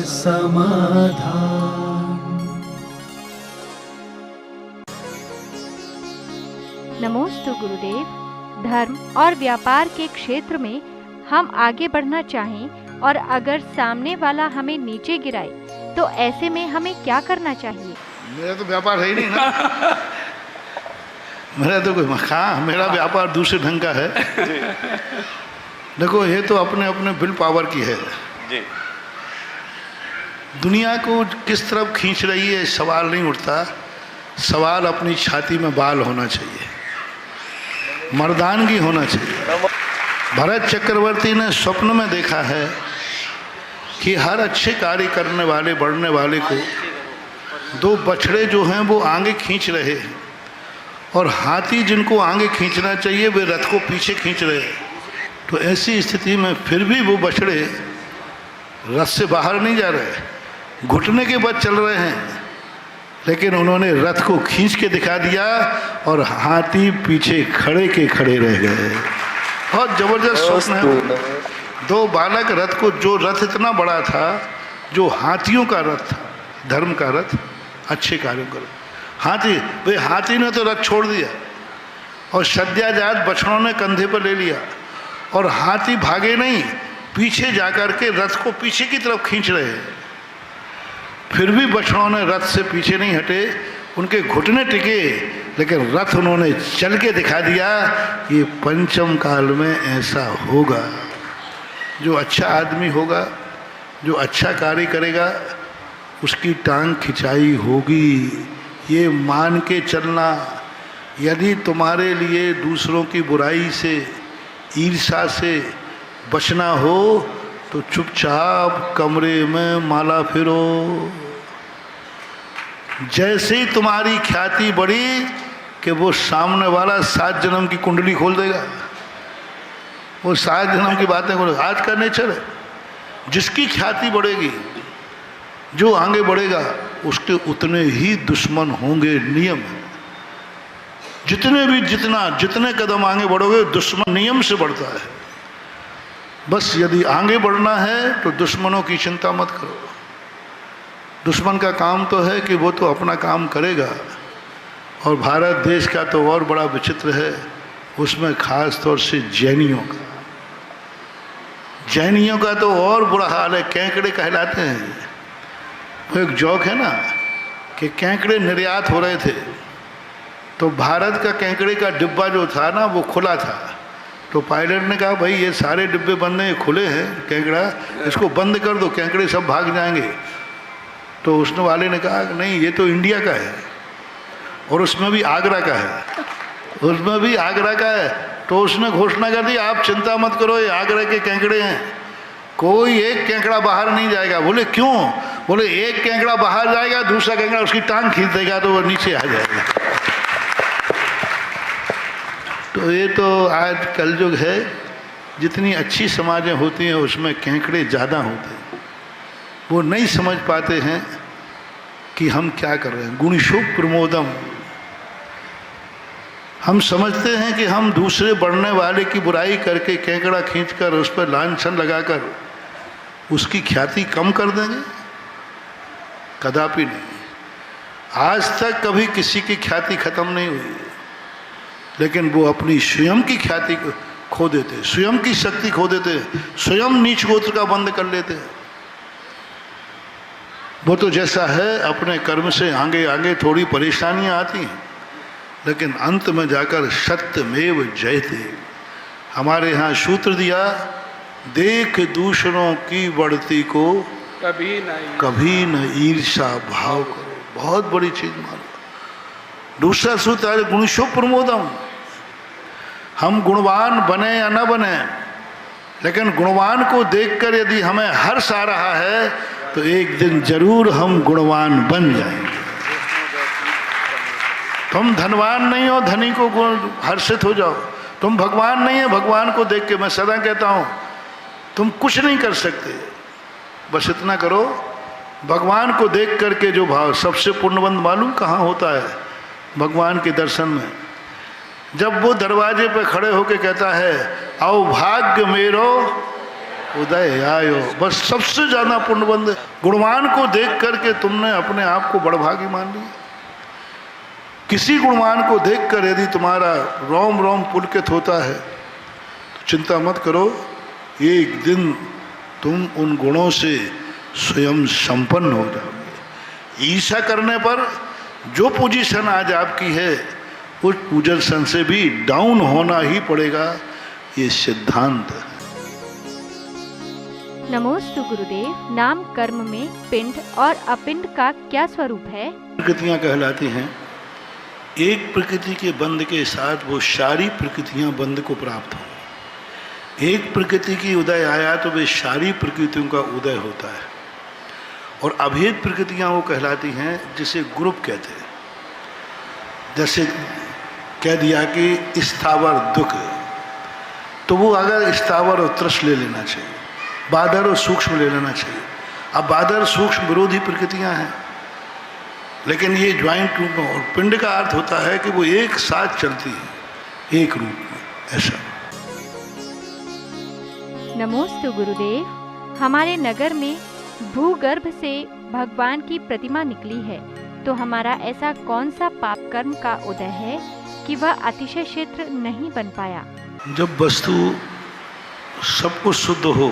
समाधान। नमोस्तु गुरुदेव। धर्म और व्यापार के क्षेत्र में हम आगे बढ़ना चाहें और अगर सामने वाला हमें नीचे गिराए तो ऐसे में हमें क्या करना चाहिए? मेरा तो व्यापार है ही नहीं ना। मेरा तो कोई मेरा व्यापार दूसरे ढंग का है। देखो, ये तो अपने अपने विल पावर की है जी। दुनिया को किस तरफ खींच रही है सवाल नहीं उठता, सवाल अपनी छाती में बाल होना चाहिए, मर्दानगी होना चाहिए। भरत चक्रवर्ती ने स्वप्न में देखा है कि हर अच्छे कार्य करने वाले बढ़ने वाले को दो बछड़े जो हैं वो आगे खींच रहे हैं और हाथी जिनको आगे खींचना चाहिए वे रथ को पीछे खींच रहे हैं। तो ऐसी स्थिति में फिर भी वो बछड़े रथ से बाहर नहीं जा रहे, घुटने के बाद चल रहे हैं, लेकिन उन्होंने रथ को खींच के दिखा दिया और हाथी पीछे खड़े के खड़े रह गए। बहुत जबरदस्त स्वप्न है। दो बालक रथ को, जो रथ इतना बड़ा था, जो हाथियों का रथ था, धर्म का रथ, अच्छे कार्यों का रथ, हाथी ने तो रथ छोड़ दिया और सद्याजात बछड़ों ने कंधे पर ले लिया और हाथी भागे नहीं, पीछे जाकर के रथ को पीछे की तरफ खींच रहे हैं। फिर भी बछड़ों ने रथ से पीछे नहीं हटे, उनके घुटने टिके, लेकिन रथ उन्होंने चल के दिखा दिया। ये पंचम काल में ऐसा होगा। जो अच्छा आदमी होगा, जो अच्छा कार्य करेगा, उसकी टांग खिंचाई होगी। ये मान के चलना। यदि तुम्हारे लिए दूसरों की बुराई से, ईर्ष्या से बचना हो तो चुपचाप कमरे में माला फिरो। जैसे ही तुम्हारी ख्याति बढ़ी कि वो सामने वाला 7 जन्म की कुंडली खोल देगा, वो 7 जन्म की बातें खोलेगा। आज का नेचर है, जिसकी ख्याति बढ़ेगी, जो आगे बढ़ेगा, उसके उतने ही दुश्मन होंगे। नियम है। जितने कदम आगे बढ़ोगे, दुश्मन नियम से बढ़ता है। बस यदि आगे बढ़ना है तो दुश्मनों की चिंता मत करो। दुश्मन का काम तो है कि वो तो अपना काम करेगा। और भारत देश का तो और बड़ा विचित्र है, उसमें खास तौर से जैनियों का तो और बुरा हाल है। केंकड़े कहलाते हैं। वो एक जोक है ना कि केंकड़े निर्यात हो रहे थे, तो भारत का केंकड़े का डिब्बा जो था ना वो खुला था। तो पायलट ने कहा, भाई ये सारे डिब्बे बंद हैं, खुले हैं केंकड़ा, इसको बंद कर दो, केंकड़े सब भाग जाएंगे। तो उसने वाले ने कहा, नहीं ये तो इंडिया का है और उसमें भी आगरा का है, तो उसने घोषणा कर दी, आप चिंता मत करो, ये आगरा के केंकड़े हैं, कोई एक केंकड़ा बाहर नहीं जाएगा। बोले क्यों? बोले एक केंकड़ा बाहर जाएगा, दूसरा केंकड़ा उसकी टांग खींच देगा तो वो नीचे आ जाएगा। तो ये तो आज कलयुग है। जितनी अच्छी समाजें होती हैं उसमें केंकड़े ज़्यादा होते हैं। वो नहीं समझ पाते हैं कि हम क्या कर रहे हैं। गुणिशो प्रमोदम। हम समझते हैं कि हम दूसरे बढ़ने वाले की बुराई करके, केंकड़ा खींचकर, उस पर लांछन लगाकर उसकी ख्याति कम कर देंगे। कदापि नहीं। आज तक कभी किसी की ख्याति खत्म नहीं हुई, लेकिन वो अपनी स्वयं की ख्याति को खो देते, स्वयं की शक्ति खो देते, स्वयं नीच गोत्र का बंद कर लेते हैं। वो तो जैसा है अपने कर्म से आगे आगे थोड़ी परेशानियां आती हैं, लेकिन अंत में जाकर सत्यमेव जयते। हमारे यहाँ सूत्र दिया, देख दूसरों की बढ़ती को कभी न ईर्षा भाव करो। बहुत बड़ी चीज मानो। दूसरा सूत्र है गुणशो प्रमोदम। हम गुणवान बने या न बने, लेकिन गुणवान को देखकर यदि हमें हर्ष आ रहा है तो एक दिन जरूर हम गुणवान बन जाएंगे। तुम धनवान नहीं हो, धनी को हर्षित हो जाओ। तुम भगवान नहीं है, भगवान को देख के मैं सदा कहता हूँ तुम कुछ नहीं कर सकते, बस इतना करो, भगवान को देख करके जो भाव। सबसे पुण्यवंत मालूम कहाँ होता है? भगवान के दर्शन में। जब वो दरवाजे पे खड़े होके कहता है, औभाग्य मेरो उदय आयो। बस सबसे ज्यादा पुण्यबंद गुणवान को देख करके तुमने अपने आप को बड़भागी मान लिया। किसी गुणवान को देखकर यदि तुम्हारा रोम रोम पुलकित होता है तो चिंता मत करो, एक दिन तुम उन गुणों से स्वयं संपन्न हो जाओगे। ईर्ष्या करने पर जो पोजीशन आज आपकी है उस पोजीशन से भी डाउन होना ही पड़ेगा, ये सिद्धांत है। नमोस्तु गुरुदेव। नाम कर्म में पिंड और अपिंड का क्या स्वरूप है? प्रकृतियां कहलाती हैं। एक प्रकृति के बंध के साथ वो सारी प्रकृतियां बंध को प्राप्त हों। एक प्रकृति की उदय आया तो वे सारी प्रकृतियों का उदय होता है। और अभेद प्रकृतियां वो कहलाती हैं जिसे ग्रुप कहते हैं। जैसे कह दिया कि स्थावर दुख, तो वो अगर स्थावर और त्रस ले लेना चाहिए, बादर और सूक्ष्म ले लेना चाहिए। अब बादर सूक्ष्म विरोधी प्रकृतियां हैं, लेकिन ये ज्वाइंट रूप में। और पिंड का अर्थ होता है कि वो एक साथ चलती है, एक रूप में, ऐसा। नमोस्तु गुरुदेव। हमारे नगर में भूगर्भ से भगवान की प्रतिमा निकली है, तो हमारा ऐसा कौन सा पाप कर्म का उदय है कि वह अतिशय क्षेत्र नहीं बन पाया? जब वस्तु सब कुछ शुद्ध हो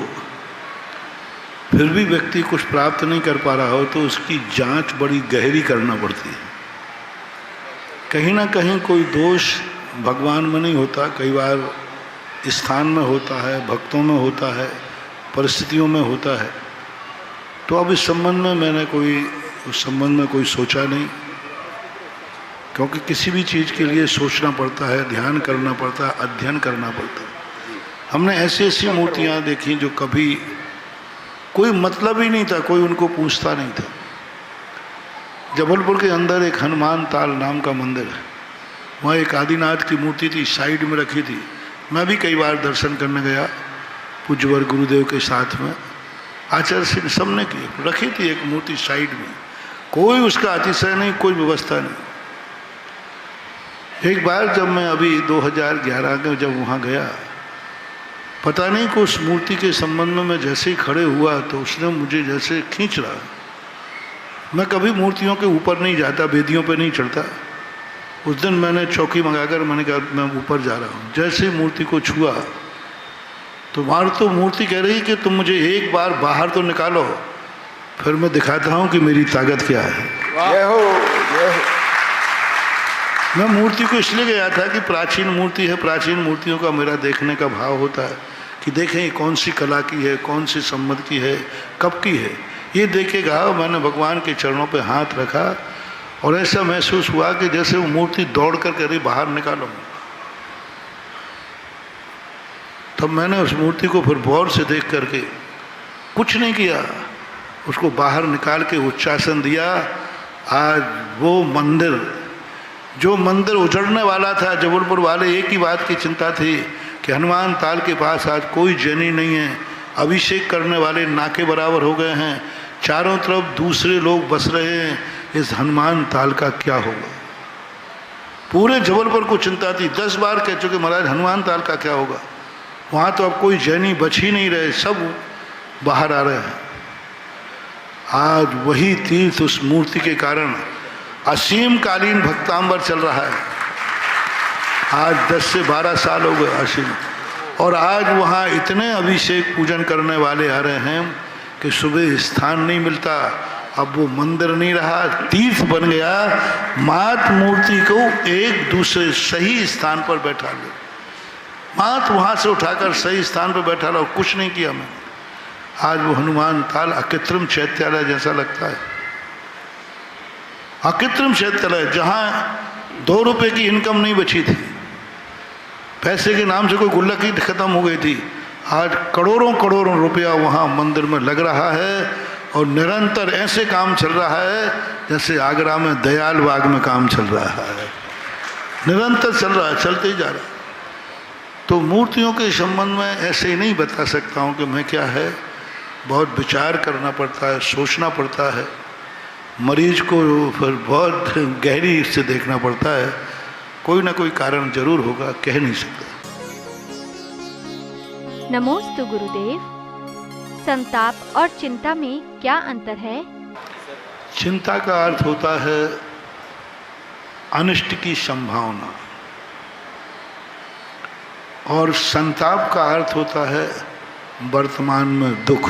फिर भी व्यक्ति कुछ प्राप्त नहीं कर पा रहा हो तो उसकी जांच बड़ी गहरी करना पड़ती है। कहीं ना कहीं कोई दोष भगवान में नहीं होता, कई बार स्थान में होता है, भक्तों में होता है, परिस्थितियों में होता है। तो अब इस संबंध में मैंने उस संबंध में कोई सोचा नहीं, क्योंकि किसी भी चीज़ के लिए सोचना पड़ता है, ध्यान करना पड़ता है, अध्ययन करना पड़ता है। हमने ऐसी ऐसी मूर्तियाँ देखी जो कभी कोई मतलब ही नहीं था, कोई उनको पूछता नहीं था। जबलपुर के अंदर एक हनुमान ताल नाम का मंदिर है, वहाँ एक आदिनाथ की मूर्ति थी, साइड में रखी थी। मैं भी कई बार दर्शन करने गया पूज्यवर गुरुदेव के साथ में, आचार्य सिंह सबने की रखी थी एक मूर्ति साइड में, कोई उसका अतिशय नहीं, कोई व्यवस्था नहीं। एक बार जब मैं अभी 2011 में जब वहाँ गया, पता नहीं कि उस मूर्ति के संबंध में मैं जैसे ही खड़े हुआ तो उसने मुझे जैसे खींच रहा। मैं कभी मूर्तियों के ऊपर नहीं जाता, वेदियों पे नहीं चढ़ता। उस दिन मैंने चौकी मंगाकर मैंने कहा मैं ऊपर जा रहा हूँ। जैसे ही मूर्ति को छुआ तो वहाँ तो मूर्ति कह रही कि तुम मुझे एक बार बाहर तो निकालो, फिर मैं दिखाता हूँ कि मेरी ताकत क्या है। जय हो, जय हो। मैं मूर्ति को इसलिए गया था कि प्राचीन मूर्ति है, प्राचीन मूर्तियों का मेरा देखने का भाव होता है कि देखें ये कौन सी कला की है, कौन सी सम्मत की है, कब की है, ये देखेगा। मैंने भगवान के चरणों पे हाथ रखा और ऐसा महसूस हुआ कि जैसे वो मूर्ति दौड़ कर कह रही बाहर निकालो। तब मैंने उस मूर्ति को फिर गौर से देख करके कुछ नहीं किया, उसको बाहर निकाल के उच्चासन दिया। आज वो मंदिर, जो मंदिर उजड़ने वाला था, जबलपुर वाले एक ही बात की चिंता थी कि हनुमान ताल के पास आज कोई जैनी नहीं है, अभिषेक करने वाले ना के बराबर हो गए हैं, चारों तरफ दूसरे लोग बस रहे हैं, इस हनुमान ताल का क्या होगा। पूरे जबलपुर को चिंता थी, 10 बार कह चुके महाराज हनुमान ताल का क्या होगा। वहाँ तो अब कोई जैनी बच ही नहीं रहे, सब बाहर आ रहे हैं। आज वही तीर्थ उस मूर्ति के कारण असीम कालीन भक्तांबर चल रहा है। आज 10 से 12 साल हो गए असीम, और आज वहाँ इतने अभिषेक पूजन करने वाले आ रहे हैं कि सुबह स्थान नहीं मिलता। अब वो मंदिर नहीं रहा, तीर्थ बन गया। मात मूर्ति को एक दूसरे सही स्थान पर बैठा लो, मात वहाँ से उठाकर सही स्थान पर बैठा लो। कुछ नहीं किया मैंने। आज वो हनुमान ताल अकृत्रिम चैत्यालय जैसा लगता है, अकृत्रिम चैत्यालय, जहाँ 2 रुपए की इनकम नहीं बची थी, पैसे के नाम से कोई गुल्लक ही खत्म हो गई थी। आज करोड़ों करोड़ों रुपया वहाँ मंदिर में लग रहा है और निरंतर ऐसे काम चल रहा है जैसे आगरा में दयाल बाग में काम चल रहा है, निरंतर चल रहा है, चलते ही जा रहा है। तो मूर्तियों के संबंध में ऐसे ही नहीं बता सकता हूँ कि मैं क्या है, बहुत विचार करना पड़ता है, सोचना पड़ता है, मरीज को फिर बहुत गहरी से देखना पड़ता है। कोई ना कोई कारण जरूर होगा, कह नहीं सकता। नमोस्तु गुरुदेव। संताप और चिंता में क्या अंतर है? चिंता का अर्थ होता है अनिष्ट की संभावना, और संताप का अर्थ होता है वर्तमान में दुख।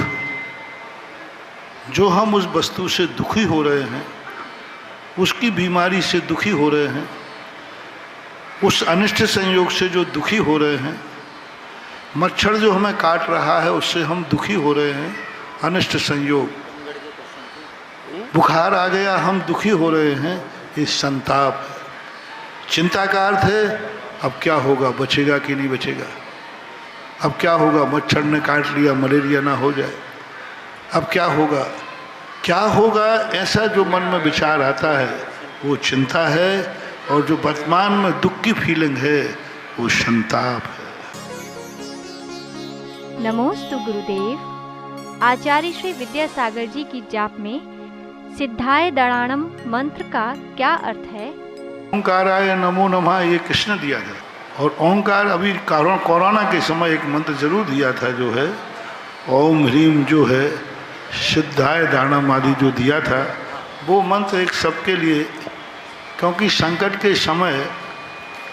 जो हम उस वस्तु से दुखी हो रहे हैं, उसकी बीमारी से दुखी हो रहे हैं, उस अनिष्ट संयोग से जो दुखी हो रहे हैं, मच्छर जो हमें काट रहा है उससे हम दुखी हो रहे हैं, अनिष्ट संयोग। बुखार आ गया, हम दुखी हो रहे हैं, ये संताप है। चिंता का अर्थ है अब क्या होगा, बचेगा कि नहीं बचेगा, अब क्या होगा, मच्छर ने काट लिया, मलेरिया ना हो जाए, अब क्या होगा, क्या होगा, ऐसा जो मन में विचार आता है वो चिंता है, और जो वर्तमान में दुख की फीलिंग है वो संताप है। नमोस्तु गुरुदेव। आचार्य श्री विद्यासागर जी की जाप में सिद्धाय दड़ाणम मंत्र का क्या अर्थ है? ओंकाराय नमो नमः ये कृष्ण दिया है, और ओंकार अभी कोरोना के समय एक मंत्र जरूर दिया था, जो है ओम ह्रीम, जो है सिद्धाय दानम आदि जो दिया था, वो मंत्र एक सबके लिए, क्योंकि संकट के समय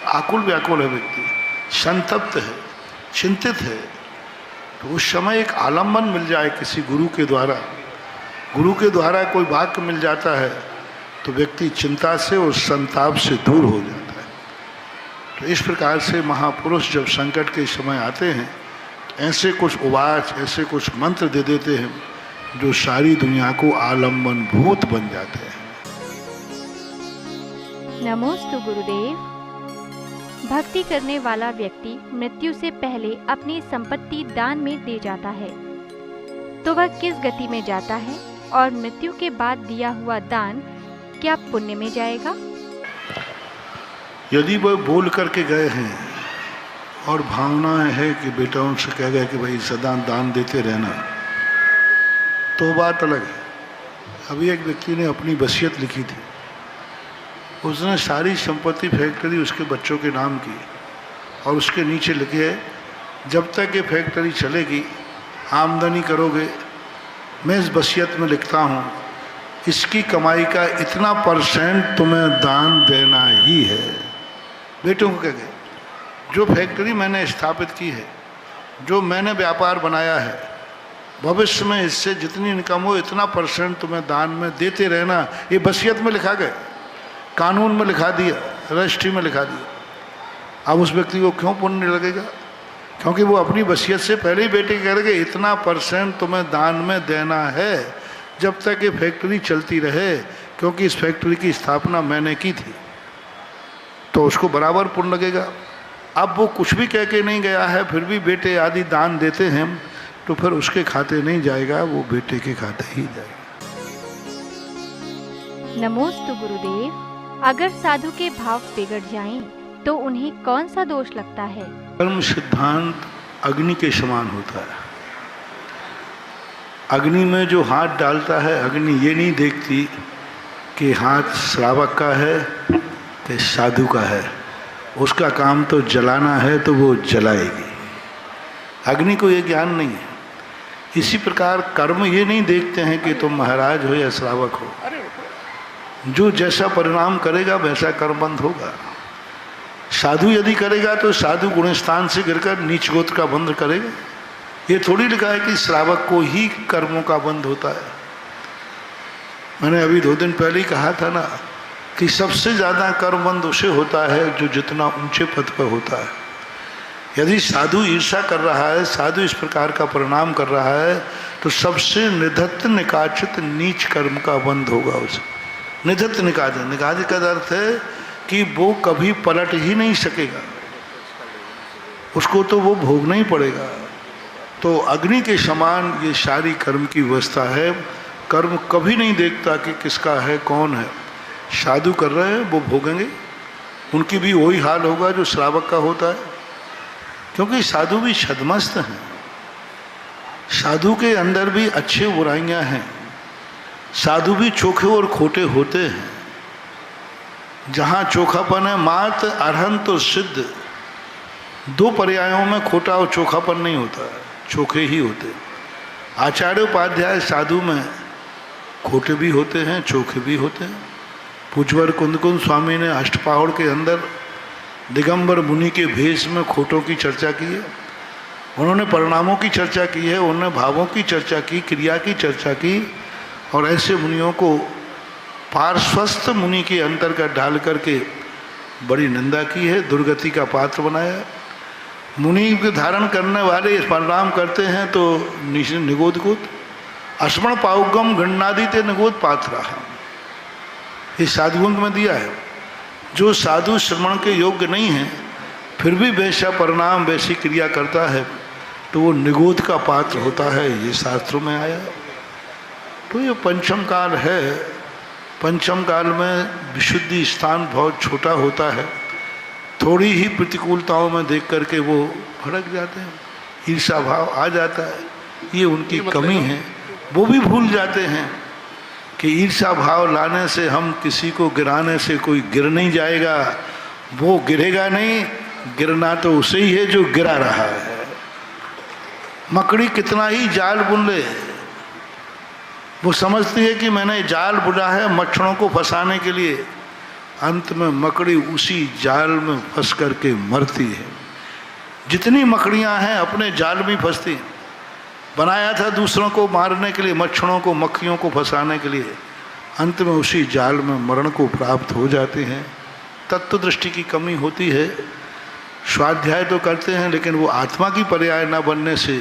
आकुल व्याकुल है व्यक्ति, संतप्त है, चिंतित है, तो उस समय एक आलम्बन मिल जाए किसी गुरु के द्वारा कोई वाक्य मिल जाता है तो व्यक्ति चिंता से और संताप से दूर हो जाता है। तो इस प्रकार से महापुरुष जब संकट के समय आते हैं, ऐसे कुछ उवाच, ऐसे कुछ मंत्र दे देते हैं जो सारी दुनिया को आलम्बन भूत बन जाते हैं। नमोस्तु गुरुदेव। भक्ति करने वाला व्यक्ति मृत्यु से पहले अपनी संपत्ति दान में दे जाता है, तो वह किस गति में जाता है, और मृत्यु के बाद दिया हुआ दान क्या पुण्य में जाएगा? यदि वह बोल करके गए हैं और भावना है कि बेटा उनसे कह गए कि भाई सदा दान देते रहना, तो बात अलग है। अभी एक व्यक्ति ने अपनी वसीयत लिखी थी, उसने सारी संपत्ति फैक्ट्री उसके बच्चों के नाम की, और उसके नीचे लिखे है जब तक ये फैक्ट्री चलेगी, आमदनी करोगे, मैं इस वसीयत में लिखता हूँ इसकी कमाई का इतना % तुम्हें दान देना ही है। बेटों को कह गए जो फैक्ट्री मैंने स्थापित की है, जो मैंने व्यापार बनाया है, भविष्य में इससे जितनी इनकम हो इतना % तुम्हें दान में देते रहना। ये वसीयत में लिखा गया, कानून में लिखा दिया, रजिस्ट्री में लिखा दिया। अब उस व्यक्ति को क्यों पुण्य लगेगा? क्योंकि वो अपनी वसीयत से पहले ही बेटे कह रहे इतना % तुम्हें दान में देना है जब तक ये फैक्ट्री चलती रहे, क्योंकि इस फैक्ट्री की स्थापना मैंने की थी, तो उसको बराबर पुण्य लगेगा। अब वो कुछ भी कह के नहीं गया है, फिर भी बेटे आदि दान देते हैं, तो फिर उसके खाते नहीं जाएगा, वो बेटे के खाते ही जाएगा। नमोस्तु गुरुदेव। अगर साधु के भाव बिगड़ जाएं, तो उन्हें कौन सा दोष लगता है? कर्म सिद्धांत अग्नि के समान होता है। अग्नि में जो हाथ डालता है, अग्नि ये नहीं देखती कि हाथ श्रावक का है कि साधु का है, उसका काम तो जलाना है तो वो जलाएगी। अग्नि को ये ज्ञान नहीं है। इसी प्रकार कर्म ये नहीं देखते हैं कि तुम महाराज हो या श्रावक हो, जो जैसा परिणाम करेगा वैसा कर्मबंध होगा। साधु यदि करेगा तो साधु गुणस्थान से गिरकर नीच गोत्र का बंध करेगा। ये थोड़ी लिखा है कि श्रावक को ही कर्मों का बंध होता है। मैंने अभी 2 दिन पहले ही कहा था ना कि सबसे ज़्यादा कर्मबंध उसे होता है जो जितना ऊंचे पद पर होता है। यदि साधु ईर्षा कर रहा है, साधु इस प्रकार का परिणाम कर रहा है, तो सबसे निधत्त निकाचित नीच कर्म का बंध होगा उसे। निधत्त निकाचित, निकाचित का अर्थ है कि वो कभी पलट ही नहीं सकेगा, उसको तो वो भोगना ही पड़ेगा। तो अग्नि के समान ये सारी कर्म की व्यवस्था है। कर्म कभी नहीं देखता कि किसका है, कौन है। साधु कर रहे हैं वो भोगेंगे, उनकी भी वही हाल होगा जो श्रावक का होता है, क्योंकि साधु भी छद्मस्त हैं। साधु के अंदर भी अच्छे बुराइयां हैं, साधु भी चोखे और खोटे होते हैं। जहाँ चोखापन है मात अरहंत तो सिद्ध, 2 पर्यायों में खोटा और चोखापन नहीं होता है, चोखे ही होते। आचार्योपाध्याय साधु में खोटे भी होते हैं, चोखे भी होते हैं। पूज्यवर कुंदकुंद स्वामी ने अष्टपहड़ के अंदर दिगंबर मुनि के भेष में खोटों की चर्चा की है। उन्होंने परिणामों की चर्चा की है, उन्होंने भावों की चर्चा की, क्रिया की चर्चा की, और ऐसे मुनियों को पार्श्वस्थ मुनि के अंतर्गत डाल करके बड़ी निंदा की है, दुर्गति का पात्र बनाया। मुनि के धारण करने वाले परिणाम करते हैं तो निगोदकूत अस्मण पाउगम गण्णादिते निगोद पात्रा, ये साधुओं में दिया है। जो साधु श्रवण के योग्य नहीं है फिर भी वैसा परिणाम वैसी क्रिया करता है तो वो निगोद का पात्र होता है, ये शास्त्रों में आया। तो ये पंचम काल है। पंचम काल में विशुद्धि स्थान बहुत छोटा होता है, थोड़ी ही प्रतिकूलताओं में देख करके वो भड़क जाते हैं, ईर्षा भाव आ जाता है, ये उनकी कमी है। वो भी भूल जाते हैं कि ईर्षा भाव लाने से हम किसी को गिराने से कोई गिर नहीं जाएगा, वो गिरेगा नहीं, गिरना तो उसे ही है जो गिरा रहा है। मकड़ी कितना ही जाल बुन ले, वो समझती है कि मैंने जाल बुना है मच्छरों को फंसाने के लिए, अंत में मकड़ी उसी जाल में फंस करके मरती है। जितनी मकड़ियां हैं अपने जाल में फंसती हैं। बनाया था दूसरों को मारने के लिए, मच्छरों को मक्खियों को फंसाने के लिए, अंत में उसी जाल में मरण को प्राप्त हो जाते हैं। तत्व दृष्टि की कमी होती है। स्वाध्याय तो करते हैं लेकिन वो आत्मा की पर्याय न बनने से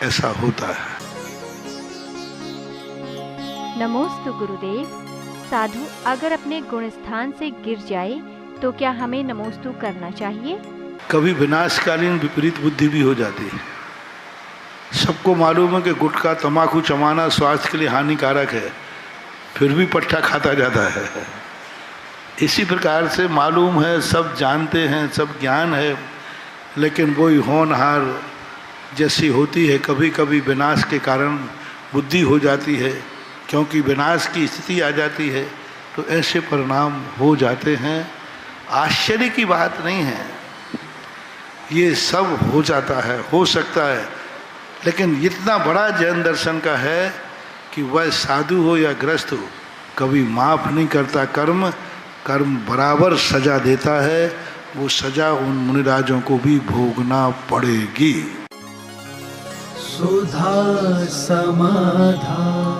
ऐसा होता है। नमोस्तु गुरुदेव। साधु अगर अपने गुण स्थान से गिर जाए तो क्या हमें नमोस्तु करना चाहिए? कभी विनाशकालीन विपरीत बुद्धि भी हो जाती है। सबको मालूम है कि गुटखा तंबाकू चबाना स्वास्थ्य के लिए हानिकारक है, फिर भी पट्टा खाता जाता है। इसी प्रकार से मालूम है, सब जानते हैं, सब ज्ञान है, लेकिन वही होनहार जैसी होती है, कभी कभी विनाश के कारण बुद्धि हो जाती है, क्योंकि विनाश की स्थिति आ जाती है, तो ऐसे परिणाम हो जाते हैं। आश्चर्य की बात नहीं है, ये सब हो जाता है, हो सकता है। लेकिन इतना बड़ा जैन दर्शन का है कि वह साधु हो या ग्रस्त हो, कभी माफ़ नहीं करता कर्म, कर्म बराबर सजा देता है। वो सजा उन मुनिराजों को भी भोगना पड़ेगी। सुधा समाधान।